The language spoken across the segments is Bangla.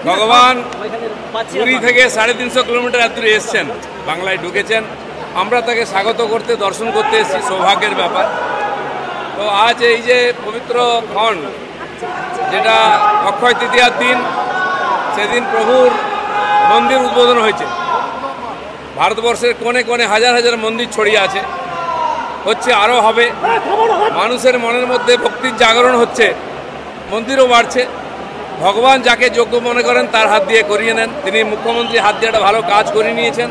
ভগবান পুরী থেকে 350 কিলোমিটার দূরে এসছেন, বাংলায় ঢুকেছেন। আমরা তাকে স্বাগত করতে, দর্শন করতে এসেছি, সৌভাগ্যের ব্যাপার। তো আজ এই যে পবিত্র ক্ষণ, যেটা অক্ষয় তৃতীয়ার দিন, সেদিন প্রভুর মন্দির উদ্বোধন হয়েছে। ভারতবর্ষের কোণে কোণে হাজার হাজার মন্দির ছড়িয়ে আছে, হচ্ছে, আরও হবে। মানুষের মনের মধ্যে ভক্তির জাগরণ হচ্ছে, মন্দিরও বাড়ছে। ভগবান যাকে যোগ্য মনে করেন তার হাত দিয়ে করিয়ে নেন। তিনি মুখ্যমন্ত্রী হাত দিয়ে একটা ভালো কাজ করে নিয়েছেন।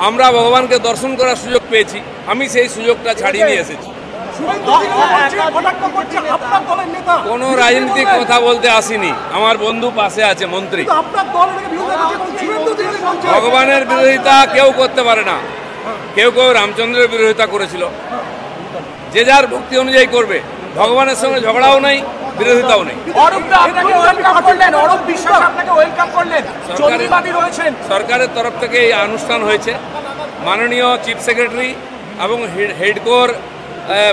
আমরা ভগবানকে দর্শন করার সুযোগ পেয়েছি, আমি সেই সুযোগটা ছাড়িয়ে নিয়ে এসেছি। কোনো রাজনীতিক কথা বলতে আসিনি, আমার বন্ধু পাশে আছে, মন্ত্রী। ভগবানের বিরোধিতা কেউ করতে পারে না। কেউ কেউ রামচন্দ্রের বিরোধিতা করেছিল, যে যার ভক্তি অনুযায়ী করবে। ভগবানের সঙ্গে ঝগড়াও নেই, বিরোধিতাও নেই। সরকারের তরফ থেকে এই অনুষ্ঠান হয়েছে। মাননীয় চিফ সেক্রেটারি এবং হেডকোর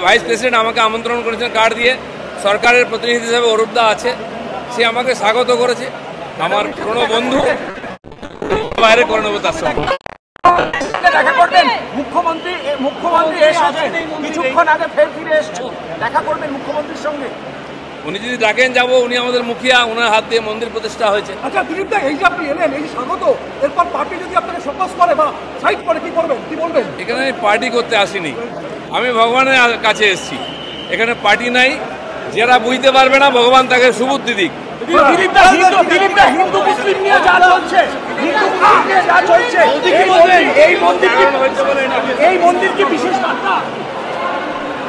ভাইস প্রেসিডেন্ট আমাকে আমন্ত্রণ করেছেন কার্ড দিয়ে। সরকারের প্রতিনিধি হিসেবে অরূপদা আছে, সে আমাকে স্বাগত করেছে। আমার পুরনো বন্ধু, বাইরে করে নেবো তার সঙ্গে। দেখা করবেন মুখ্যমন্ত্রী এসেছেন, কিছুক্ষণ আগে ফিরে এসেছেন, দেখা করবেন মুখ্যমন্ত্রীর সঙ্গে। উনি যদি ডাকেন যাবো, উনি আমাদের মুখিয়া, ওনার হাত দিয়ে মন্দির প্রতিষ্ঠা হয়েছে। আচ্ছা দিলীপ দা, এই যে আপনি এলেন, এই স্বাগত, এরপর পার্টি যদি আপনাকে ফোকাস করে বা সাইড করে, কি করবেন, কি বলবেন? এখানে আমি পার্টি করতে আসিনি, আমি ভগবানের কাছে এসেছি। এখানে পার্টি নাই। যারা বুঝতে পারবে না, ভগবান তাকে সুবুদ্ধি দিক। হিন্দু মুসলিম নিয়ে যা চলছে, এই মন্দির কি বিশেষ বার্তা?